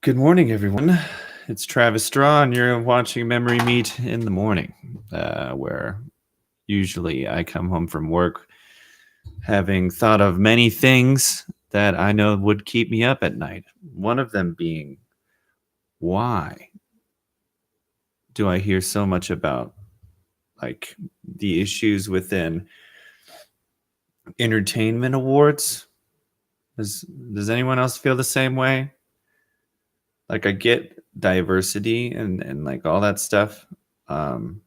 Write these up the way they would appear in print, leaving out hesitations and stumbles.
Good morning, everyone. It's Travis Straw, and you're watching Memory Meet in the morning, where usually I come home from work having thought of many things that I know would keep me up at night. One of them being, why do I hear so much about like the issues within entertainment awards? Does anyone else feel the same way? Like I get diversity and like all that stuff. Um,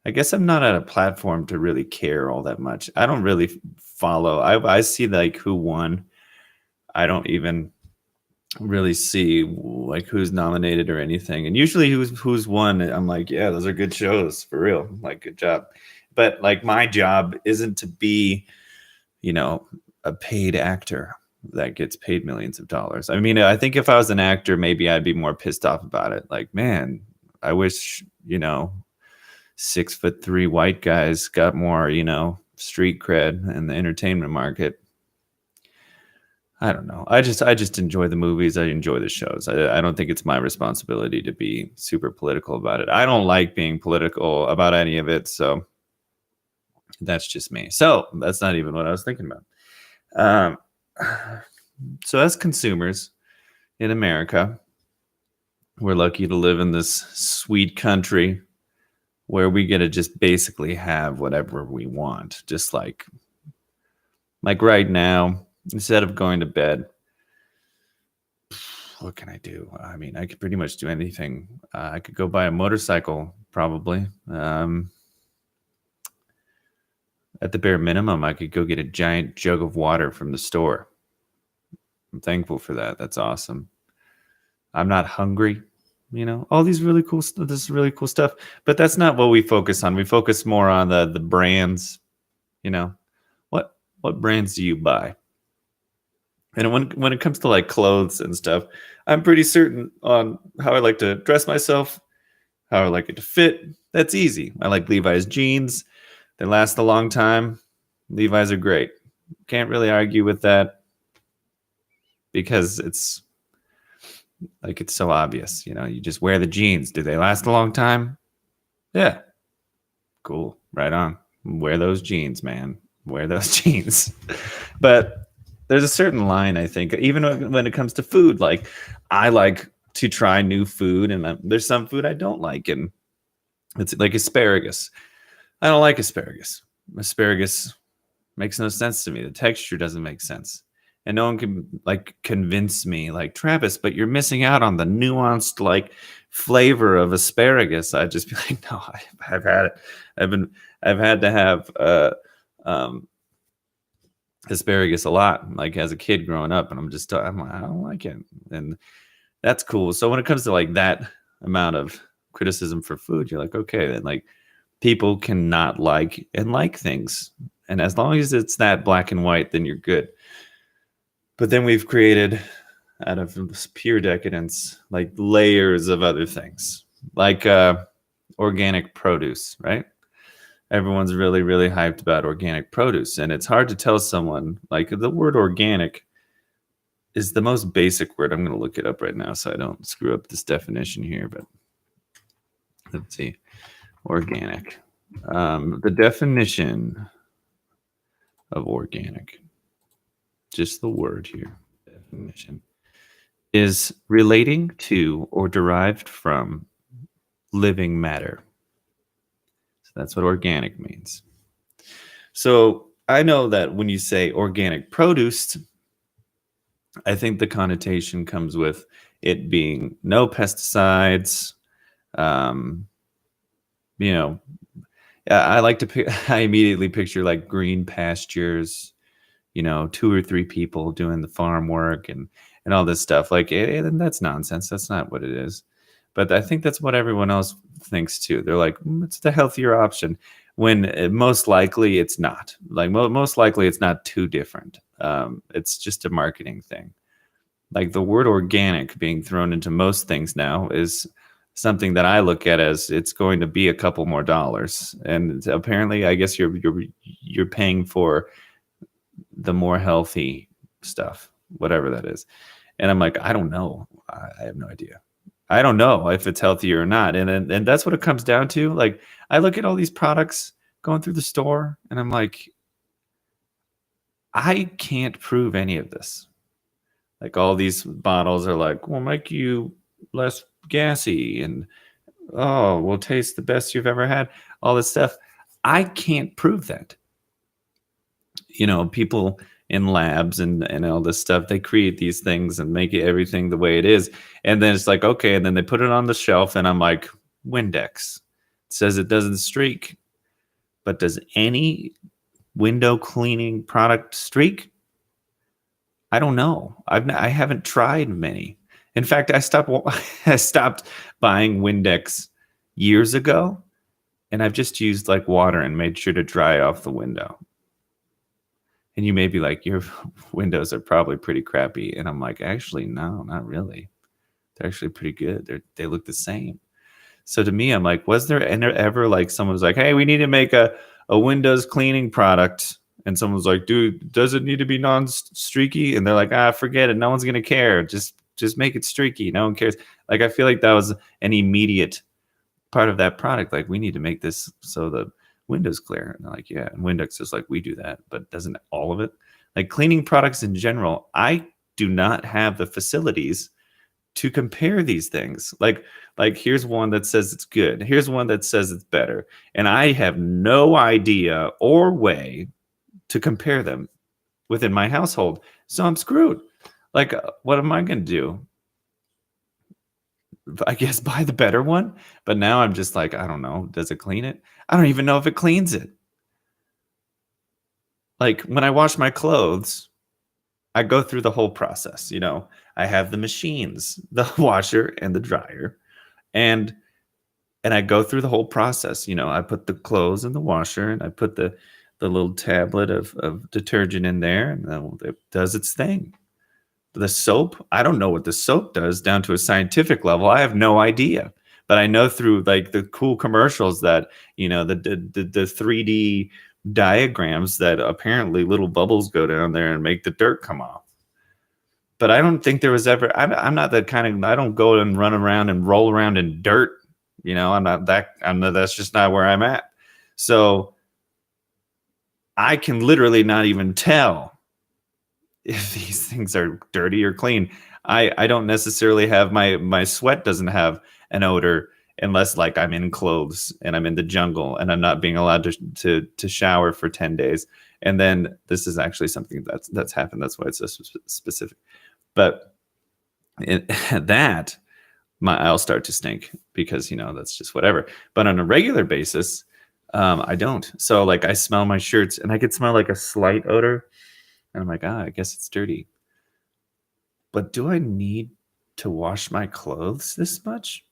I guess I'm not at a platform to really care all that much. I don't really follow. I see like who won. I don't even really see like who's nominated or anything. And usually who's won, I'm like, yeah, those are good shows for real. Like good job. But like my job isn't to be, you know, a paid actor that gets paid millions of dollars. I mean, I think if I was an actor, maybe I'd be more pissed off about it. Like, man, I wish, 6'3" white guys got more, street cred in the entertainment market. I don't know. I just enjoy the movies. I enjoy the shows. I don't think it's my responsibility to be super political about it. I don't like being political about any of it. So that's just me. So that's not even what I was thinking about. So as consumers in America, we're lucky to live in this sweet country where we get to just basically have whatever we want. Just like right now, instead of going to bed, what can I do? I mean, I could pretty much do anything. I could go buy a motorcycle, probably. At the bare minimum, I could go get a giant jug of water from the store. I'm thankful for that. That's awesome. I'm not hungry. All these really cool this is really cool stuff, but that's not what we focus on. We focus more on the brands. What brands do you buy? And when it comes to like clothes and stuff, I'm pretty certain on how I like to dress myself, how I like it to fit. That's easy. I like Levi's jeans. They last a long time. Levi's are great. Can't really argue with that because it's so obvious. You just wear the jeans. Do they last a long time? Yeah. Cool. Right on. Wear those jeans, man. Wear those jeans. But there's a certain line, I think, even when it comes to food. Like, I like to try new food, and there's some food I don't like. And it's like asparagus. I don't like asparagus. Asparagus makes no sense to me. The texture doesn't make sense. And no one can like convince me, like, Travis, but you're missing out on the nuanced like flavor of asparagus. I'd just be like, no, I've had it. I've had to have asparagus a lot, like as a kid growing up, and I'm like, I don't like it, and that's cool. So when it comes to like that amount of criticism for food, you're like, okay, then like people cannot like and like things, and as long as it's that black and white, then you're good. But then we've created, out of pure decadence, like layers of other things, like organic produce, right? Everyone's really, really hyped about organic produce. And it's hard to tell someone, like, the word organic is the most basic word. I'm going to look it up right now so I don't screw up this definition here. But let's see. Organic. The definition of organic, just the word here, definition, is relating to or derived from living matter. So that's what organic means. So I know that when you say organic produce, I think the connotation comes with it being no pesticides. I immediately picture like green pastures, 2 or 3 people doing the farm work and all this stuff. Like, and that's nonsense. That's not what it is. But I think that's what everyone else thinks too. They're like, it's the healthier option, when most likely it's not. Like, most likely it's not too different. It's just a marketing thing. Like, the word organic being thrown into most things now is something that I look at as it's going to be a couple more dollars. And apparently, I guess you're paying for the more healthy stuff, whatever that is. And I'm like, I don't know. I have no idea. I don't know if it's healthy or not. And that's what it comes down to. Like, I look at all these products going through the store and I'm like, I can't prove any of this. Like, all these bottles are like, will make you less gassy and oh, will taste the best you've ever had. All this stuff. I can't prove that. People in labs and all this stuff, they create these things and make everything the way it is. And then it's like, okay. And then they put it on the shelf and I'm like, Windex. It says it doesn't streak. But does any window cleaning product streak? I don't know. I haven't tried many. In fact, I stopped buying Windex years ago, and I've just used like water and made sure to dry off the window. And you may be like, your windows are probably pretty crappy, and I'm like, actually, no, not really. They're actually pretty good. They look the same. So to me, I'm like, was there ever like someone was like, hey, we need to make a windows cleaning product, and someone was like, dude, does it need to be non-streaky? And they're like, forget it. No one's gonna care. Just make it streaky. No one cares. Like, I feel like that was an immediate part of that product. Like, we need to make this so the window's clear. And they're like, yeah. And Windex is like, we do that, but doesn't all of it? Like, cleaning products in general, I do not have the facilities to compare these things. Like here's one that says it's good. Here's one that says it's better. And I have no idea or way to compare them within my household. So I'm screwed. Like, what am I going to do? I guess buy the better one. But now I'm just like, I don't know. Does it clean it? I don't even know if it cleans it. Like, when I wash my clothes, I go through the whole process. I have the machines, the washer and the dryer, and I go through the whole process. I put the clothes in the washer and I put the little tablet of detergent in there, and it does its thing. The soap, I don't know what the soap does down to a scientific level. I have no idea. But I know through like the cool commercials that, the 3D diagrams that apparently little bubbles go down there and make the dirt come off. But I don't think there was ever, I'm not that kind of, I don't go and run around and roll around in dirt. That's just not where I'm at. So I can literally not even tell if these things are dirty or clean. I don't necessarily have my sweat doesn't have an odor unless like I'm in clothes and I'm in the jungle and I'm not being allowed to shower for 10 days. And then this is actually something that's happened. That's why it's so specific. But I'll start to stink because, that's just whatever. But on a regular basis, I don't. So like I smell my shirts and I could smell like a slight odor. And I'm like, I guess it's dirty. But do I need to wash my clothes this much?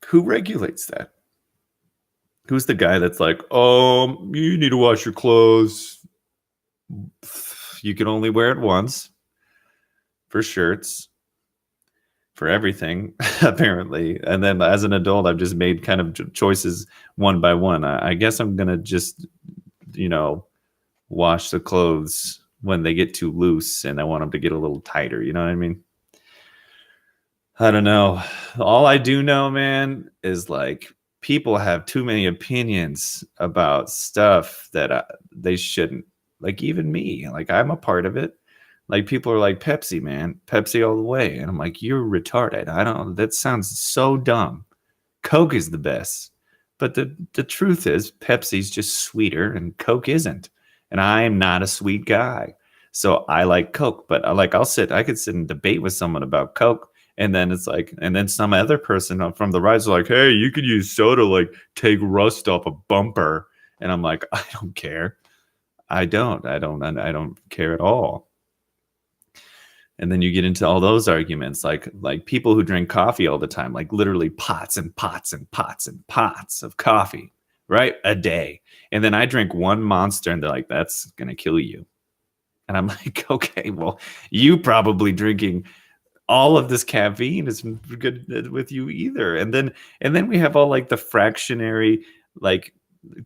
Who regulates that? Who's the guy that's like, you need to wash your clothes. You can only wear it once. For shirts, for everything, apparently. And then as an adult, I've just made kind of choices one by one. I guess I'm going to just, wash the clothes when they get too loose and I want them to get a little tighter. You know what I mean? I don't know. All I do know, man, is like people have too many opinions about stuff that they shouldn't. Like, even me, like I'm a part of it. Like, people are like, Pepsi, man, Pepsi all the way. And I'm like, you're retarded. That sounds so dumb. Coke is the best. But the truth is Pepsi's just sweeter and Coke isn't. And I'm not a sweet guy. So I like Coke, but I could sit and debate with someone about Coke. And then it's like, and then some other person from the rise is like, hey, you could use soda, like take rust off a bumper. And I'm like, I don't care. I don't care at all. And then you get into all those arguments, like people who drink coffee all the time, like literally pots and pots and pots and pots of coffee, right? A day. And then I drink one Monster and they're like, that's going to kill you. And I'm like, okay, well, you probably drinking all of this caffeine isn't good with you either. And then we have all like the fractionary, like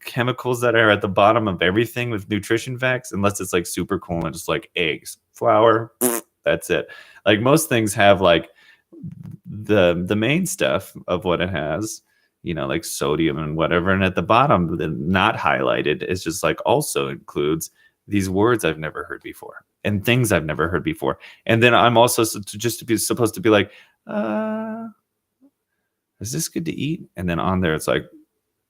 chemicals that are at the bottom of everything with nutrition facts, unless it's like super cool and just like eggs, flour, That's it. Like most things have like the main stuff of what it has, like sodium and whatever. And at the bottom, the not highlighted is just like also includes these words I've never heard before and things I've never heard before. And then I'm also just to be supposed to be like, is this good to eat? And then on there, it's like,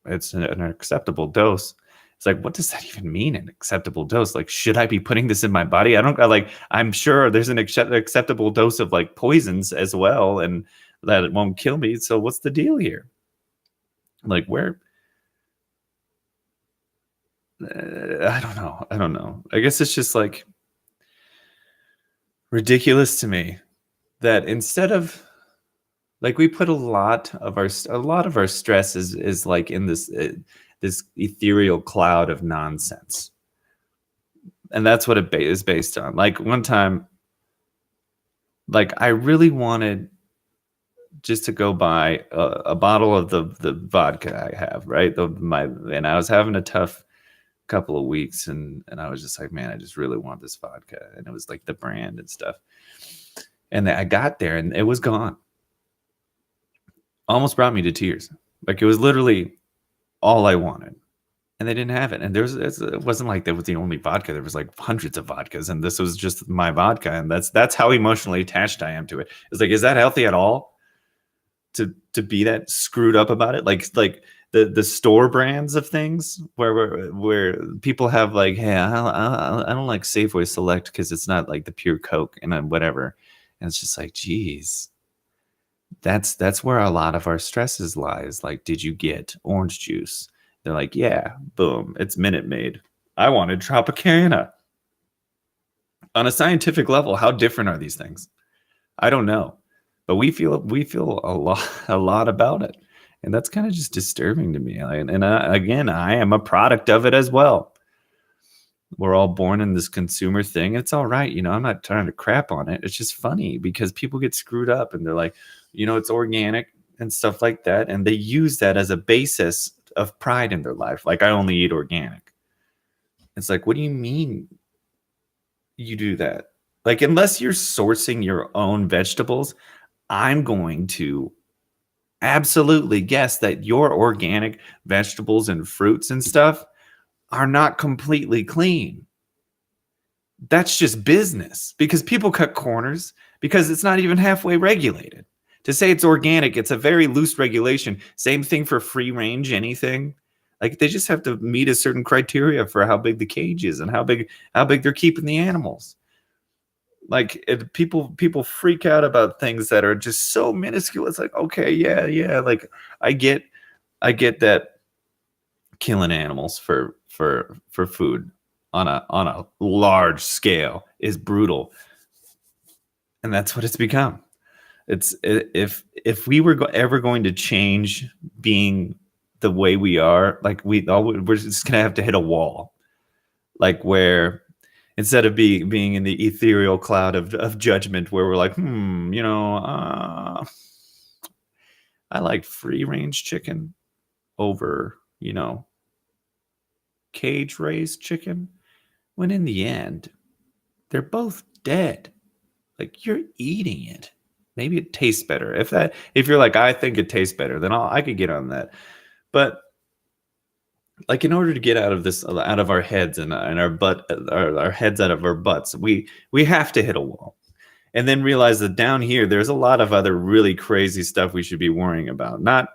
it's an acceptable dose. It's like, what does that even mean? An acceptable dose? Like, should I be putting this in my body? I don't like, I'm sure there's an acceptable dose of like poisons as well, and that it won't kill me. So what's the deal here? Like where? I don't know. I don't know. I guess it's just like ridiculous to me that instead of like we put a lot of our stress is like in this this ethereal cloud of nonsense, and that's what it is based on. Like one time, like I really wanted just to go buy a bottle of the vodka I have, right? And I was having a tough couple of weeks, and I was just like, man, I just really want this vodka, and it was like the brand and stuff. And I got there, and it was gone. Almost brought me to tears. Like it was literally all I wanted, and they didn't have it. And it wasn't like that was the only vodka. There was like hundreds of vodkas, and this was just my vodka. And that's how emotionally attached I am to it. It's like, is that healthy at all? To be that screwed up about it? Like the store brands of things where people have like, hey, I don't like Safeway Select because it's not like the pure Coke and then whatever. And it's just like, geez. That's where a lot of our stresses lies. Like, did you get orange juice? They're like, yeah, boom, it's Minute Maid. I wanted Tropicana. On a scientific level, how different are these things? I don't know, but we feel a lot about it, and that's kind of just disturbing to me. Again, I am a product of it as well. We're all born in this consumer thing. It's all right. I'm not trying to crap on it. It's just funny because people get screwed up and they're like, it's organic and stuff like that. And they use that as a basis of pride in their life. Like, I only eat organic. It's like, what do you mean you do that? Like, unless you're sourcing your own vegetables, I'm going to absolutely guess that your organic vegetables and fruits and stuff are not completely clean. That's just business because people cut corners because it's not even halfway regulated. To say it's organic, it's a very loose regulation. Same thing for free range anything. Like they just have to meet a certain criteria for how big the cage is and how big they're keeping the animals. Like people freak out about things that are just so minuscule. It's like, okay, yeah. Like I get that killing animals for food on a large scale is brutal, and that's what it's become. It's if we were ever going to change being the way we are, like we're just gonna have to hit a wall, like where instead of being in the ethereal cloud of judgment, where we're like, I like free range chicken over cage raised chicken, when in the end they're both dead. Like you're eating it. Maybe it tastes better. If you're like, I think it tastes better, then I could get on that. But like in order to get out of this, out of our heads and our heads out of our butts, we have to hit a wall. And then realize that down here there's a lot of other really crazy stuff we should be worrying about. Not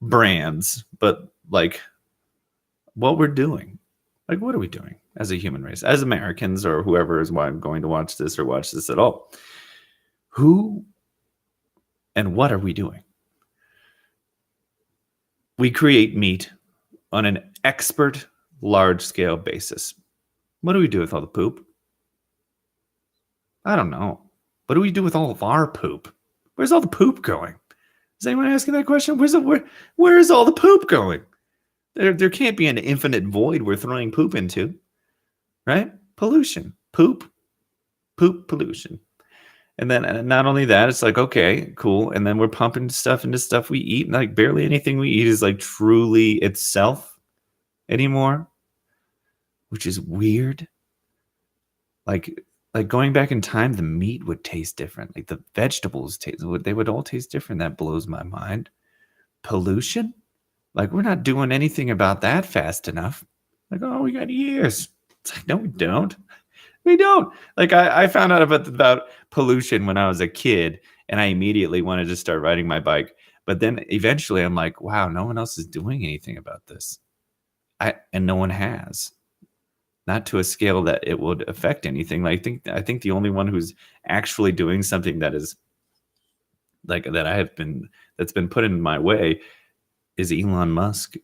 brands, but like what we're doing. Like, what are we doing as a human race, as Americans, or whoever is going to watch this or watch this at all? Who and what are we doing? We create meat on an expert, large-scale basis. What do we do with all the poop? I don't know. What do we do with all of our poop? Where's all the poop going? Is anyone asking that question? Where is all the poop going? There can't be an infinite void we're throwing poop into, right? Pollution, poop, pollution. And then not only that, it's like, okay, cool. And then we're pumping stuff into stuff we eat. And like barely anything we eat is like truly itself anymore, which is weird. Like like going back in time, the meat would taste different. Like the vegetables they would all taste different. That blows my mind. Pollution? Like we're not doing anything about that fast enough. Like, oh, we got years. It's like, no, we don't. We don't. Like I found out about pollution when I was a kid, and I immediately wanted to start riding my bike. But then eventually I'm like, wow, no one else is doing anything about this. And no one has. Not to a scale that it would affect anything. Like, I think the only one who's actually doing something that is like that's been put in my way is Elon Musk.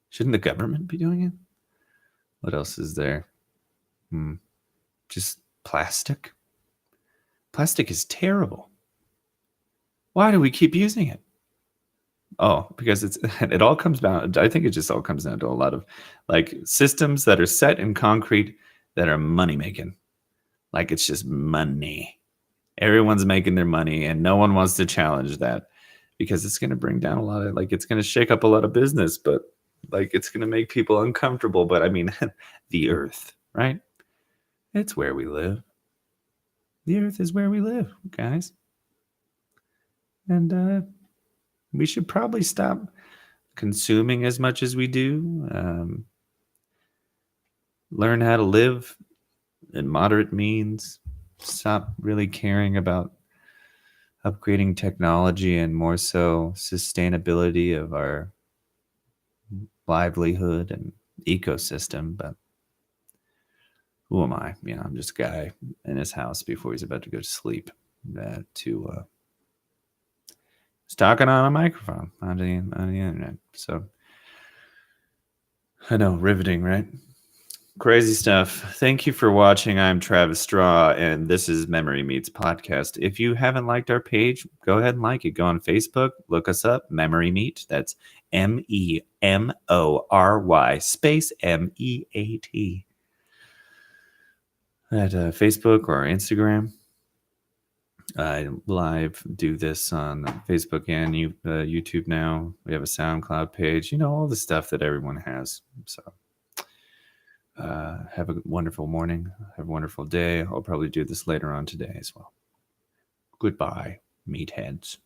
Shouldn't the government be doing it? What else is there? Just plastic. Plastic is terrible. Why do we keep using it? Oh, because it all comes down. I think it just all comes down to a lot of like systems that are set in concrete that are money making. Like it's just money. Everyone's making their money, and no one wants to challenge that because it's going to bring down a lot of it's going to shake up a lot of business, but like it's going to make people uncomfortable. But I mean, the Earth, right? It's where we live. The Earth is where we live, guys, and we should probably stop consuming as much as we do. Learn how to live in moderate means. Stop really caring about upgrading technology and more so sustainability of our livelihood and ecosystem. But who am I? I'm just a guy in his house before he's about to go to sleep. He's talking on a microphone on the internet. So I know, riveting, right? Crazy stuff. Thank you for watching. I'm Travis Straw, and this is Memory Meets Podcast. If you haven't liked our page, go ahead and like it. Go on Facebook, look us up, Memory Meet. That's MEMORY space MEAT at Facebook or Instagram. I live do this on Facebook and YouTube now. We have a SoundCloud page, all the stuff that everyone has. So have a wonderful morning. Have a wonderful day. I'll probably do this later on today as well. Goodbye, meatheads.